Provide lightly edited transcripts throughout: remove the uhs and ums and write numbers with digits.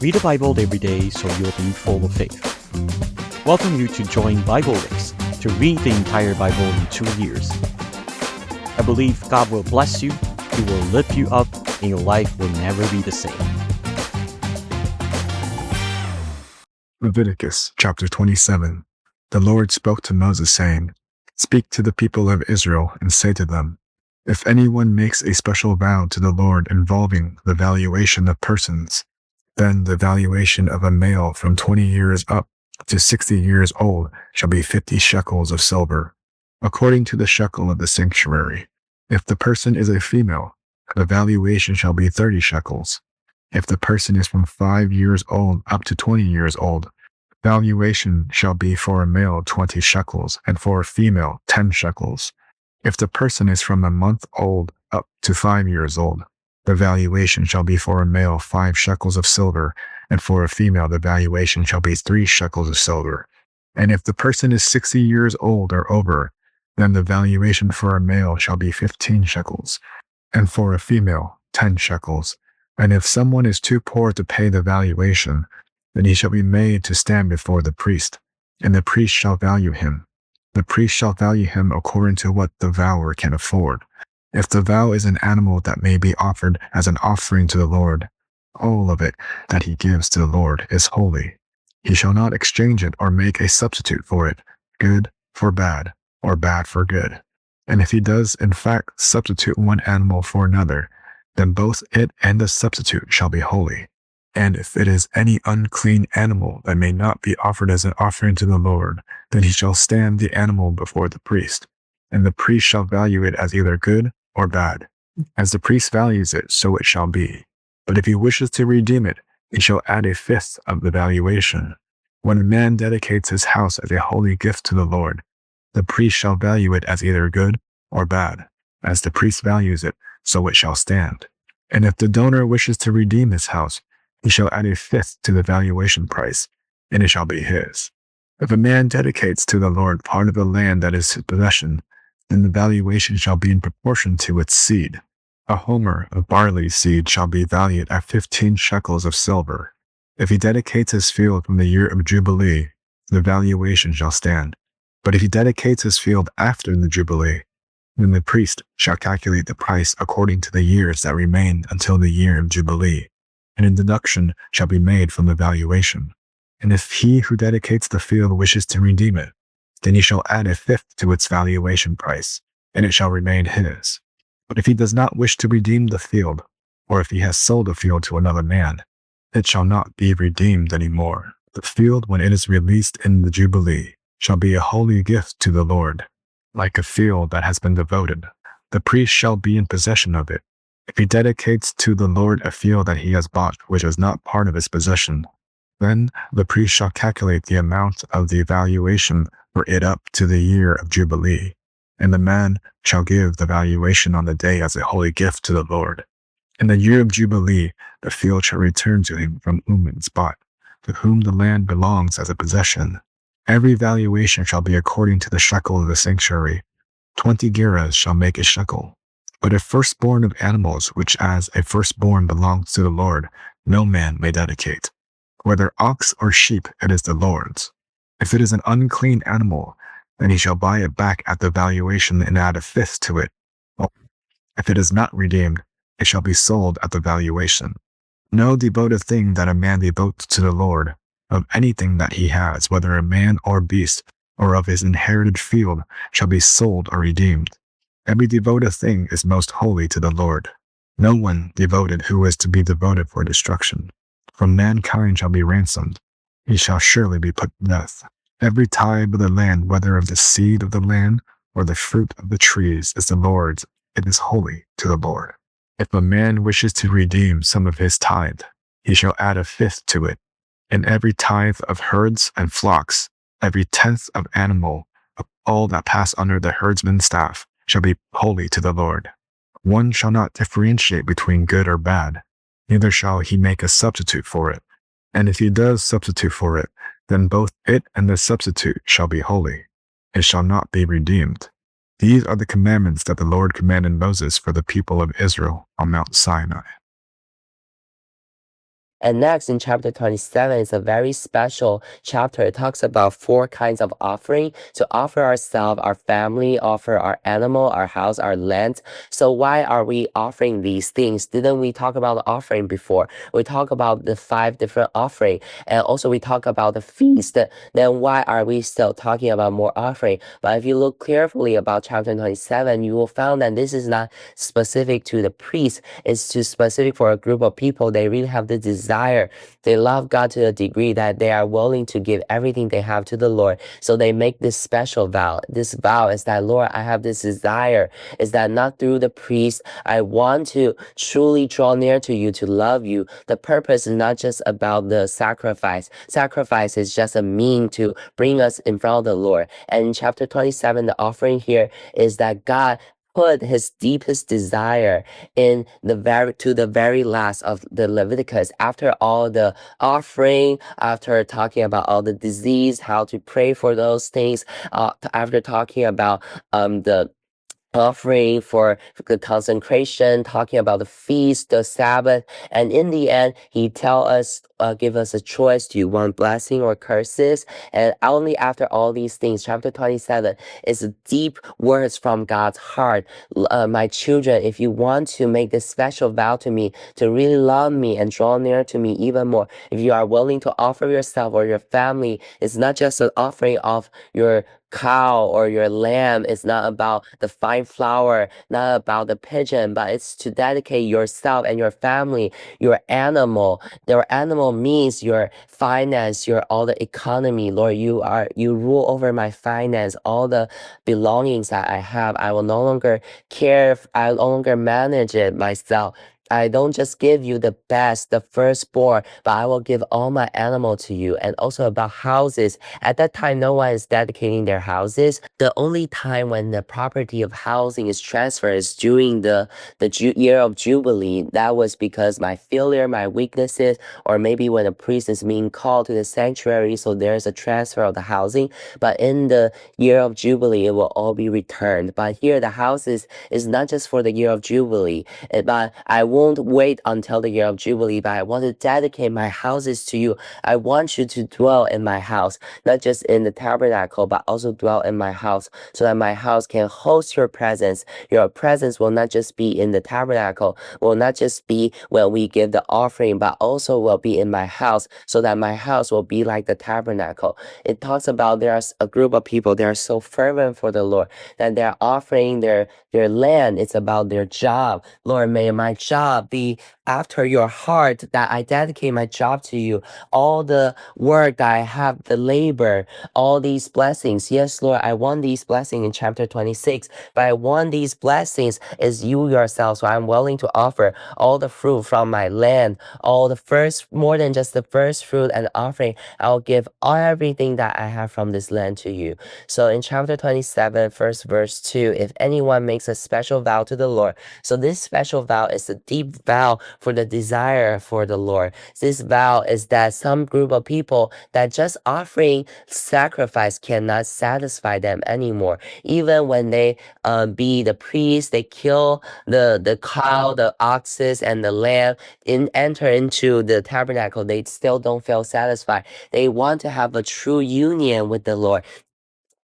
Read the Bible every day so you'll be full of faith. Welcome you to join Bible Race to read the entire Bible in 2 years. I believe God will bless you, He will lift you up, and your life will never be the same. Leviticus chapter 27. The Lord spoke to Moses, saying, "Speak to the people of Israel and say to them, if anyone makes a special vow to the Lord involving the valuation of persons, then the valuation of a male from 20 years up to 60 years old shall be 50 shekels of silver, according to the shekel of the sanctuary. If the person is a female, the valuation shall be 30 shekels. If the person is from 5 years old up to 20 years old, valuation shall be for a male 20 shekels, and for a female 10 shekels. If the person is from a month old up to 5 years old, the valuation shall be for a male 5 shekels of silver, and for a female the valuation shall be 3 shekels of silver. And if the person is 60 years old or over, then the valuation for a male shall be 15 shekels, and for a female 10 shekels. And if someone is too poor to pay the valuation, then he shall be made to stand before the priest, and the priest shall value him. The priest shall value him according to what the vower can afford. If the vow is an animal that may be offered as an offering to the Lord, all of it that he gives to the Lord is holy. He shall not exchange it or make a substitute for it, good for bad, or bad for good. And if he does in fact substitute one animal for another, then both it and the substitute shall be holy. And if it is any unclean animal that may not be offered as an offering to the Lord, then he shall stand the animal before the priest, and the priest shall value it as either good or bad. As the priest values it, so it shall be. But if he wishes to redeem it, he shall add a fifth of the valuation. When a man dedicates his house as a holy gift to the Lord, the priest shall value it as either good or bad. As the priest values it, so it shall stand. And if the donor wishes to redeem his house, he shall add a fifth to the valuation price, and it shall be his. If a man dedicates to the Lord part of the land that is his possession, then the valuation shall be in proportion to its seed. A homer of barley seed shall be valued at 15 shekels of silver. If he dedicates his field from the year of Jubilee, the valuation shall stand. But if he dedicates his field after the Jubilee, then the priest shall calculate the price according to the years that remain until the year of Jubilee, and a deduction shall be made from the valuation. And if he who dedicates the field wishes to redeem it, then he shall add a fifth to its valuation price, and it shall remain his. But if he does not wish to redeem the field, or if he has sold the field to another man, it shall not be redeemed any more. The field, when it is released in the Jubilee, shall be a holy gift to the Lord, like a field that has been devoted. The priest shall be in possession of it. If he dedicates to the Lord a field that he has bought, which is not part of his possession, then the priest shall calculate the amount of the valuation for it up to the year of Jubilee, and the man shall give the valuation on the day as a holy gift to the Lord. In the year of Jubilee, the field shall return to him from whom it is bought, to whom the land belongs as a possession. Every valuation shall be according to the shekel of the sanctuary. 20 gerahs shall make a shekel. But a firstborn of animals, which as a firstborn belongs to the Lord, no man may dedicate. Whether ox or sheep, it is the Lord's. If it is an unclean animal, then he shall buy it back at the valuation and add a fifth to it. If it is not redeemed, it shall be sold at the valuation. No devoted thing that a man devotes to the Lord, of anything that he has, whether a man or beast, or of his inherited field, shall be sold or redeemed. Every devoted thing is most holy to the Lord. No one devoted who is to be devoted for destruction. From mankind shall be ransomed. He shall surely be put to death. Every tithe of the land, whether of the seed of the land or the fruit of the trees, is the Lord's. It is holy to the Lord. If a man wishes to redeem some of his tithe, he shall add a fifth to it. And every tithe of herds and flocks, every tenth of animal, of all that pass under the herdsman's staff, shall be holy to the Lord. One shall not differentiate between good or bad, neither shall he make a substitute for it. And if he does substitute for it, then both it and the substitute shall be holy. It shall not be redeemed. These are the commandments that the Lord commanded Moses for the people of Israel on Mount Sinai. And next, in chapter 27, it's a very special chapter. It talks about 4 kinds of offering to offer ourselves, our family, offer our animal, our house, our land. So why are we offering these things? Didn't we talk about the offering before? We talk about the 5 different offering, and also we talk about the feast. Then why are we still talking about more offering? But if you look carefully about chapter 27, you will find that this is not specific to the priest. It's too specific for a group of people. They really have the desire. They love God to a degree that they are willing to give everything they have to the Lord. So they make this special vow. This vow is that, Lord, I have this desire. Is that not through the priest? I want to truly draw near to you, to love you. The purpose is not just about the sacrifice. Sacrifice is just a mean to bring us in front of the Lord. And in chapter 27, the offering here is that God put his deepest desire in the very last of the Leviticus. After all the offering, after talking about all the disease, how to pray for those things, after talking about the offering for the consecration, talking about the feast, the Sabbath, and in the end, he give us a choice: do you want blessing or curses? And only after all these things, chapter 27 is deep words from God's heart. My children, if you want to make this special vow to me, to really love me and draw near to me even more, if you are willing to offer yourself or your family, it's not just an offering of your cow or your lamb. It's not about the fine flour, not about the pigeon, but it's to dedicate yourself and your family, your animal. Your animal means your finance, your all the economy. Lord, you rule over my finance, all the belongings that I have. I will no longer care, I no longer manage it myself. I don't just give you the best, the firstborn, but I will give all my animal to you. And also about houses. At that time, no one is dedicating their houses. The only time when the property of housing is transferred is during the year of Jubilee. That was because my failure, my weaknesses, or maybe when a priest is being called to the sanctuary, so there's a transfer of the housing. But in the year of Jubilee, it will all be returned. But here, the houses is not just for the year of Jubilee. But I won't wait until the year of Jubilee, but I want to dedicate my houses to you. I want you to dwell in my house, not just in the tabernacle, but also dwell in my house, so that my house can host your presence. Your presence will not just be in the tabernacle, will not just be when we give the offering, but also will be in my house, so that my house will be like the tabernacle. It talks about there's a group of people, they are so fervent for the Lord that they're offering their land. It's about their job. Lord, may my job be after your heart, that I dedicate my job to you. All the work that I have, the labor, all these blessings. Yes, Lord, I want these blessings in chapter 26, but I want these blessings is you yourself. So I'm willing to offer all the fruit from my land, all the first, more than just the first fruit and offering. I'll give everything that I have from this land to you. So in chapter 27, first verse 2, if anyone makes a special vow to the Lord. So this special vow is a deep vow for the desire for the Lord. This vow is that some group of people that just offering sacrifice cannot satisfy them anymore. Even when they be the priest, they kill the cow, the oxes, and the lamb, enter into the tabernacle, they still don't feel satisfied. They want to have a true union with the Lord.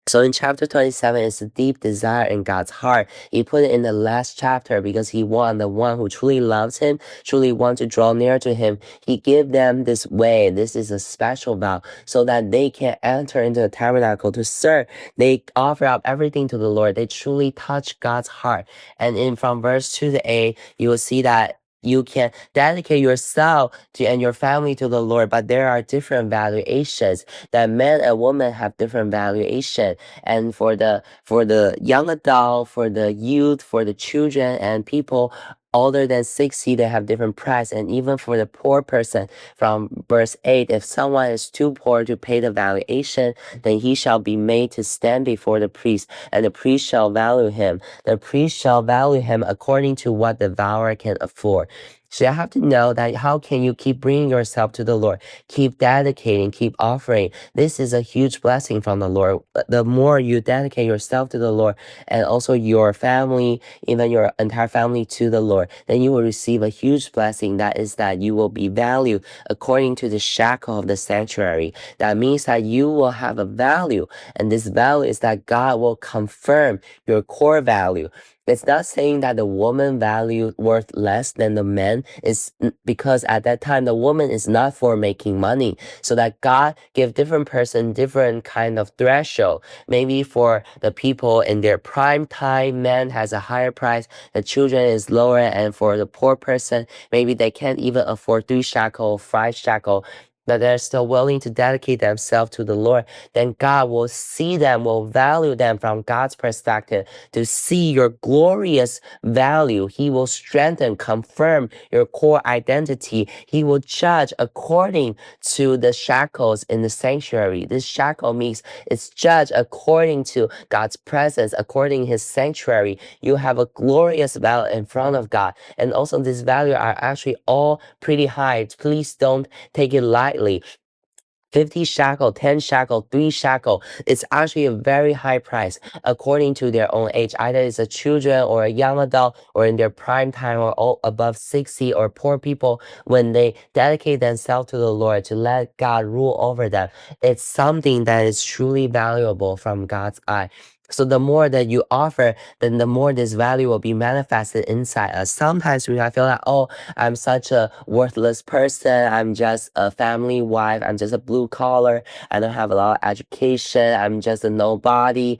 So in chapter 27, it's a deep desire in God's heart. He put it in the last chapter because he want the one who truly loves him, truly want to draw near to him. He give them this way. This is a special vow so that they can enter into the tabernacle to serve. They offer up everything to the Lord. They truly touch God's heart. And in from verse 2 to 8, you will see that you can dedicate yourself to and your family to the Lord, but there are different valuations that men and women have different valuation. And for the young adult, for the youth, for the children and people older than 60, they have different price. And even for the poor person, from verse 8, if someone is too poor to pay the valuation, then he shall be made to stand before the priest, and the priest shall value him. The priest shall value him according to what the vower can afford. So you have to know that how can you keep bringing yourself to the Lord, keep dedicating, keep offering. This is a huge blessing from the Lord. The more you dedicate yourself to the Lord and also your family, even your entire family to the Lord, then you will receive a huge blessing. That is that you will be valued according to the shackle of the sanctuary. That means that you will have a value, and this value is that God will confirm your core value. It's not saying that the woman value worth less than the man. It's because at that time the woman is not for making money. So that God give different person different kind of threshold. Maybe for the people in their prime time, man has a higher price, the children is lower, and for the poor person, maybe they can't even afford 3 shekel, 5 shekel, but they're still willing to dedicate themselves to the Lord. Then God will see them, will value them from God's perspective to see your glorious value. He will strengthen, confirm your core identity. He will judge according to the shackles in the sanctuary. This shackle means it's judged according to God's presence, according his sanctuary. You have a glorious value in front of God. And also these values are actually all pretty high. Please don't take it lightly. 50 shekel, 10 shekel, 3 shekel. It's actually a very high price according to their own age. Either it's a children or a young adult or in their prime time or all above 60 or poor people when they dedicate themselves to the Lord to let God rule over them. It's something that is truly valuable from God's eye. So the more that you offer, then the more this value will be manifested inside us. Sometimes we might feel like, oh, I'm such a worthless person. I'm just a family wife. I'm just a blue collar. I don't have a lot of education. I'm just a nobody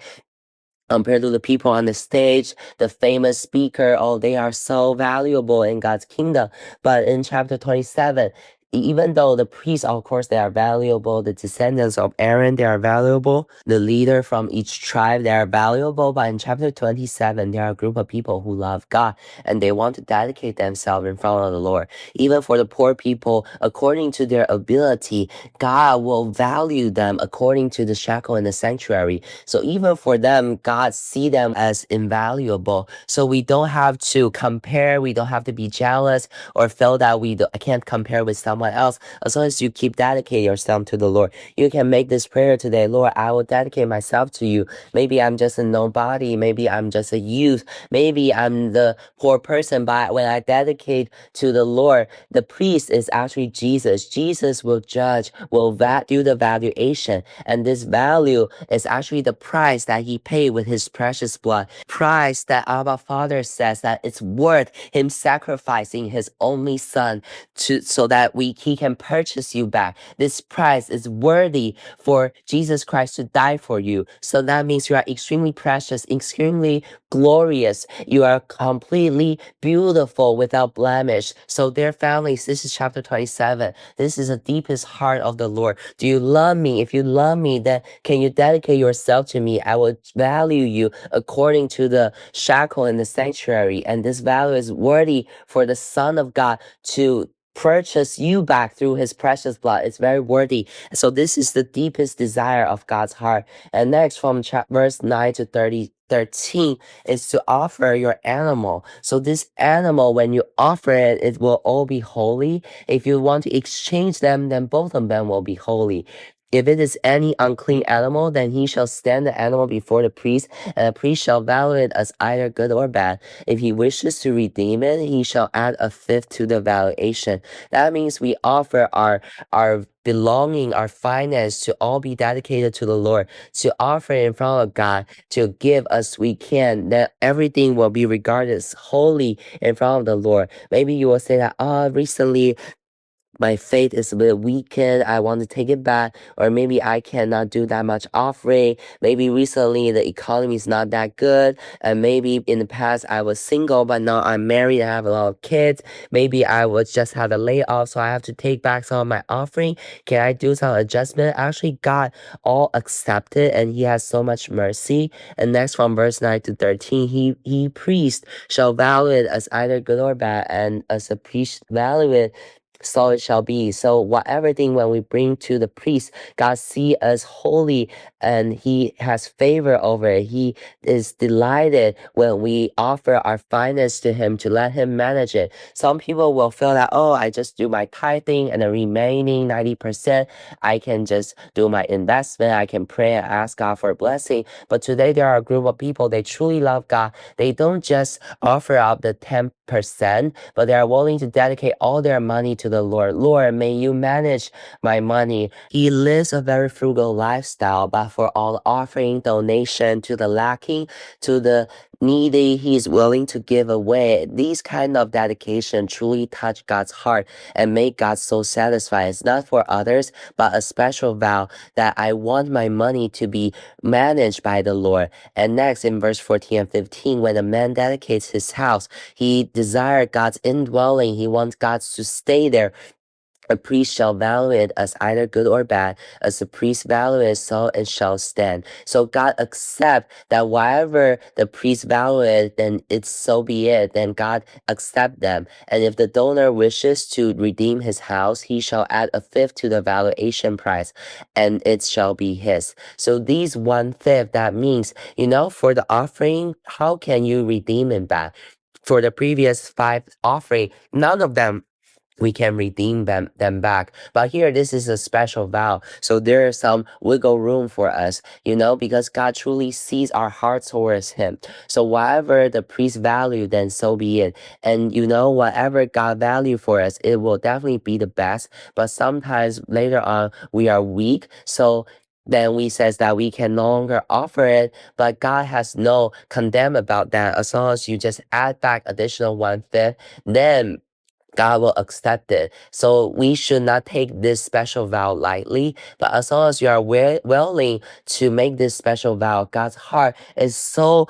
compared to the people on the stage, the famous speaker. Oh, they are so valuable in God's kingdom. But in chapter 27, even though the priests, of course, they are valuable, the descendants of Aaron, they are valuable, the leader from each tribe, they are valuable. But in chapter 27, there are a group of people who love God and they want to dedicate themselves in front of the Lord. Even for the poor people, according to their ability, God will value them according to the shekel in the sanctuary. So even for them, God see them as invaluable. So we don't have to compare. We don't have to be jealous or feel that I can't compare with someone else. As long as you keep dedicating yourself to the Lord, you can make this prayer today. Lord, I will dedicate myself to you. Maybe I'm just a nobody. Maybe I'm just a youth. Maybe I'm the poor person. But when I dedicate to the Lord, the priest is actually Jesus. Jesus will judge, will do the valuation. And this value is actually the price that he paid with his precious blood. Price that Abba Father says that it's worth him sacrificing his only son so that he can purchase you back. This price is worthy for Jesus Christ to die for you. So that means you are extremely precious, extremely glorious. You are completely beautiful without blemish. So dear families, this is chapter 27. This is the deepest heart of the Lord. Do you love me? If you love me, then can you dedicate yourself to me? I will value you according to the shackle in the sanctuary. And this value is worthy for the Son of God to purchase you back through his precious blood. It's very worthy. So this is the deepest desire of God's heart. And next from verse 9 to 13 is to offer your animal. So this animal, when you offer it, it will all be holy. If you want to exchange them, then both of them will be holy. If it is any unclean animal, then he shall stand the animal before the priest, and the priest shall value it as either good or bad. If he wishes to redeem it, he shall add a fifth to the valuation. That means we offer our belonging, our finance to all be dedicated to the Lord, to offer in front of God, to give as we can, that everything will be regarded as holy in front of the Lord. Maybe you will say that, recently my faith is a bit weakened. I want to take it back. Or maybe I cannot do that much offering. Maybe recently the economy is not that good. And maybe in the past I was single, but now I'm married and I have a lot of kids. Maybe I was just had a layoff, so I have to take back some of my offering. Can I do some adjustment? Actually, God all accepted and he has so much mercy. And next from verse 9 to 13, he priest shall value it as either good or bad. And as a priest value it, so it shall be. So whatever thing when we bring to the priest, God see us holy and he has favor over it. He is delighted when we offer our finance to him to let him manage it. Some people will feel that, oh, I just do my tithing and the remaining 90%, I can just do my investment. I can pray and ask God for a blessing. But today there are a group of people, they truly love God. They don't just offer up the 10%, but they are willing to dedicate all their money to the Lord. Lord, may you manage my money. He lives a very frugal lifestyle, but for all offering, donation to the lacking, to the needy, he is willing to give away. These kind of dedication truly touch God's heart and make God so satisfied. It's not for others, but a special vow that I want my money to be managed by the Lord. And next in verse 14 and 15, when a man dedicates his house, he desired God's indwelling. He wants God to stay there. A priest shall value it as either good or bad. As the priest value it, so it shall stand. So God accept that whatever the priest value it, then it's so be it. Then God accept them. And if the donor wishes to redeem his house, he shall add a fifth to the valuation price, and it shall be his. So these 1/5, that means, for the offering, how can you redeem it back? For the previous 5 offering, none of them we can redeem them back. But here, this is a special vow. So there is some wiggle room for us, because God truly sees our hearts towards him. So whatever the priest value, then so be it. And whatever God value for us, it will definitely be the best. But sometimes later on, we are weak. So then we says that we can no longer offer it, but God has no condemn about that. As long as you just add back additional 1/5, then God will accept it. So we should not take this special vow lightly. But as long as you are willing to make this special vow, God's heart is so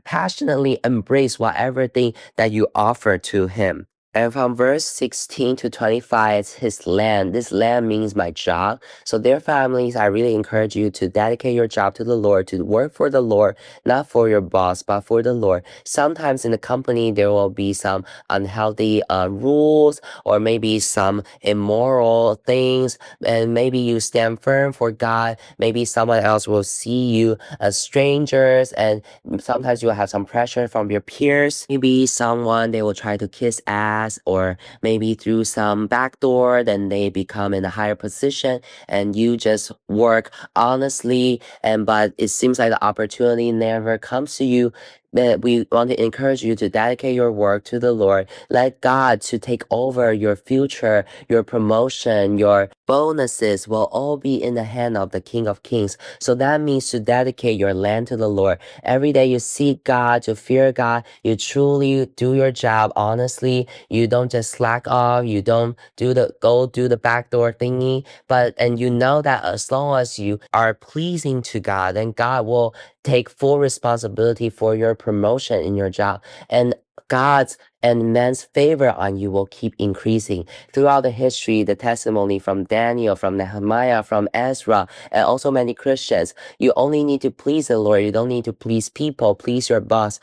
passionately embrace whatever thing that you offer to him. And from verse 16 to 25, it's his land. This land means my job. So dear families, I really encourage you to dedicate your job to the Lord, to work for the Lord, not for your boss, but for the Lord. Sometimes in the company, there will be some unhealthy rules or maybe some immoral things, and maybe you stand firm for God. Maybe someone else will see you as strangers, and sometimes you will have some pressure from your peers. Maybe someone, they will try to kiss ass, or maybe through some back door, then they become in a higher position, and you just work honestly, but it seems like the opportunity never comes to you. That we want to encourage you to dedicate your work to the Lord. Let God to take over your future, your promotion, your bonuses will all be in the hand of the King of Kings. So that means to dedicate your land to the Lord. Every day you seek God, to fear God, you truly do your job honestly. You don't just slack off, you don't do the backdoor thingy, and you know that as long as you are pleasing to God, then God will take full responsibility for your promotion in your job, and God's and man's favor on you will keep increasing. Throughout the history, the testimony from Daniel, from Nehemiah, from Ezra, and also many Christians, you only need to please the Lord. You don't need to please people, please your boss.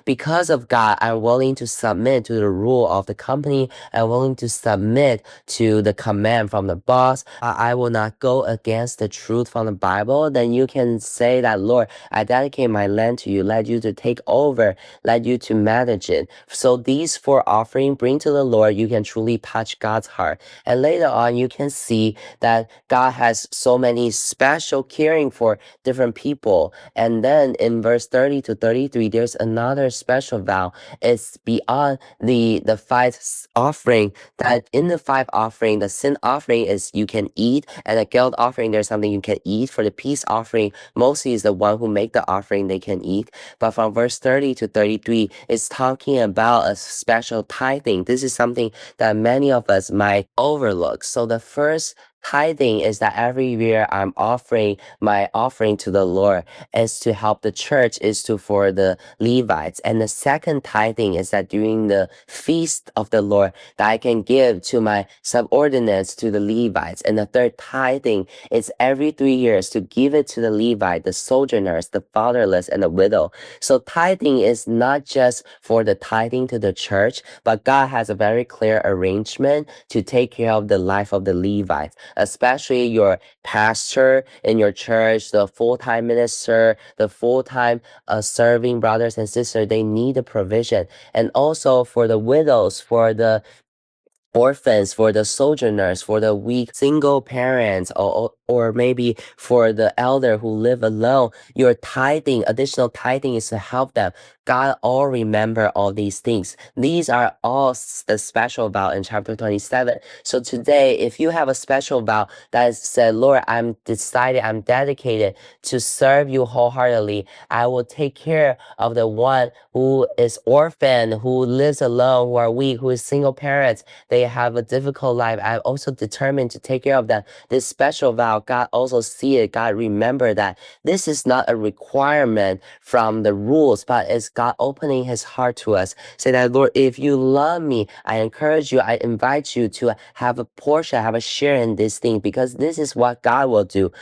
Because of God, I'm willing to submit to the rule of the company. I'm willing to submit to the command from the boss. I will not go against the truth from the Bible. Then you can say that, Lord, I dedicate my land to you, let you to take over, let you to manage it. So these 4 offering bring to the Lord, you can truly touch God's heart. And later on, you can see that God has so many special caring for different people. And then in verse 30 to 33, there's another special vow. It's beyond the 5 offering, that in the 5 offering, the sin offering is you can eat, and the guilt offering, there's something you can eat. For the peace offering, mostly is the one who make the offering, they can eat. But from verse 30 to 33, it's talking about a special tithing. This is something that many of us might overlook. So the first tithing is that every year I'm offering my offering to the Lord is to help the church, is to for the Levites. And the second tithing is that during the feast of the Lord that I can give to my subordinates, to the Levites. And the third tithing is every 3 years to give it to the Levite, the sojourners, the fatherless, and the widow. So tithing is not just for the tithing to the church, but God has a very clear arrangement to take care of the life of the Levites, especially your pastor in your church, the full-time minister, the full-time serving brothers and sisters. They need a provision. And also for the widows, for the orphans, for the sojourners, for the weak single parents, or maybe for the elder who live alone, your tithing, additional tithing is to help them. God all remember all these things. These are all the special vow in chapter 27. So today, if you have a special vow that said, Lord, I'm dedicated to serve you wholeheartedly. I will take care of the one who is orphan, who lives alone, who are weak, who is single parents. They have a difficult life. I'm also determined to take care of them. This special vow, God also see it. God remember that this is not a requirement from the rules, but it's God opening his heart to us. Say that, Lord, if you love me, I encourage you, I invite you to have a portion, have a share in this thing, because this is what God will do.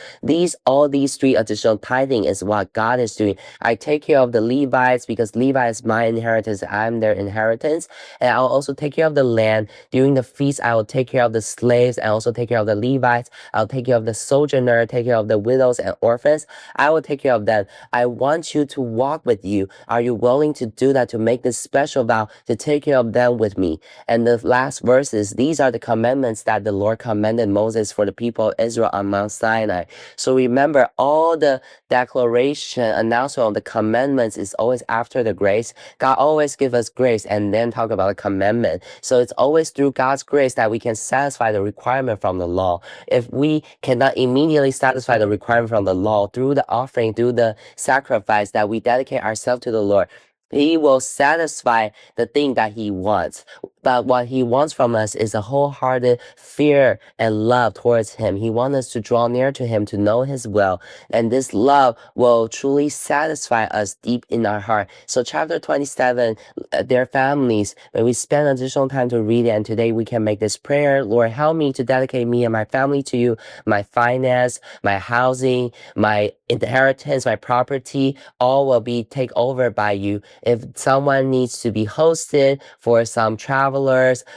All these three additional tithing is what God is doing. I take care of the Levites because Levi is my inheritance. I'm their inheritance. And I'll also take care of the land. During the feast, I will take care of the slaves. I also take care of the Levites. I'll take care of the sojourner, take care of the widows and orphans. I will take care of them. I want you to walk with you. Are you willing to do that, to make this special vow to take care of them with me? And the last verses, these are the commandments that the Lord commanded Moses for the people of Israel on Mount Sinai. So remember, all the declaration, announcement of the commandments is always after the grace. God always give us grace and then talk about a commandment. So it's always through God's grace that we can satisfy the requirement from the law. If we cannot immediately satisfy the requirement from the law through the offering, through the sacrifice that we dedicate ourselves to the Lord, he will satisfy the thing that he wants. But what he wants from us is a wholehearted fear and love towards him. He wants us to draw near to him, to know his will. And this love will truly satisfy us deep in our heart. So chapter 27, their families, when we spend additional time to read it, and today we can make this prayer, Lord, help me to dedicate me and my family to you, my finance, my housing, my inheritance, my property, all will be taken over by you. If someone needs to be hosted for some travelers,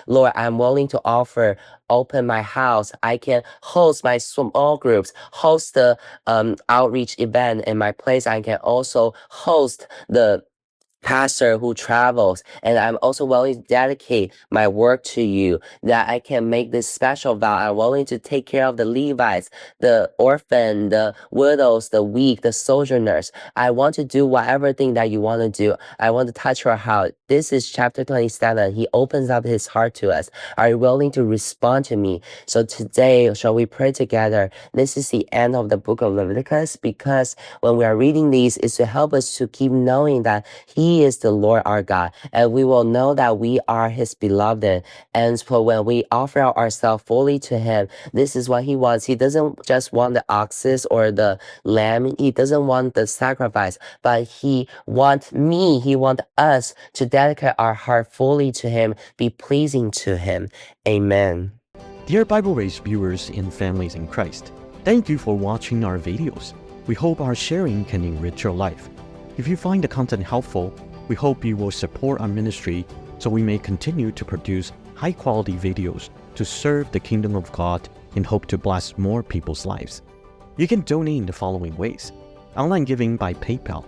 Lord, I'm willing to open my house. I can host my small groups, host the outreach event in my place. I can also host the pastor who travels, and I'm also willing to dedicate my work to you, that I can make this special vow. I'm willing to take care of the Levites, the orphan, the widows, the weak, the sojourners. I want to do whatever thing that you want to do. I want to touch your heart. This is chapter 27. He opens up his heart to us. Are you willing to respond to me? So today, shall we pray together? This is the end of the book of Leviticus, because when we are reading these, it's to help us to keep knowing that he is the Lord our God, and we will know that we are his beloved. And so when we offer ourselves fully to him, this is what he wants. He doesn't just want the oxes or the lamb. He doesn't want the sacrifice, but he wants us to dedicate our heart fully to him, be pleasing to him. Amen. Dear Bible Race viewers and families in Christ, thank you for watching our videos. We hope our sharing can enrich your life. If you find the content helpful, we hope you will support our ministry so we may continue to produce high-quality videos to serve the kingdom of God and hope to bless more people's lives. You can donate in the following ways: online giving by PayPal.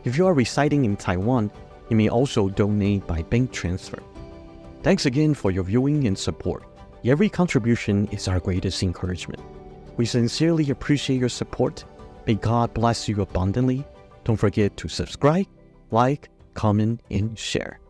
If you are residing in Taiwan, you may also donate by bank transfer. Thanks again for your viewing and support. Every contribution is our greatest encouragement. We sincerely appreciate your support. May God bless you abundantly. Don't forget to subscribe, like, comment, and share.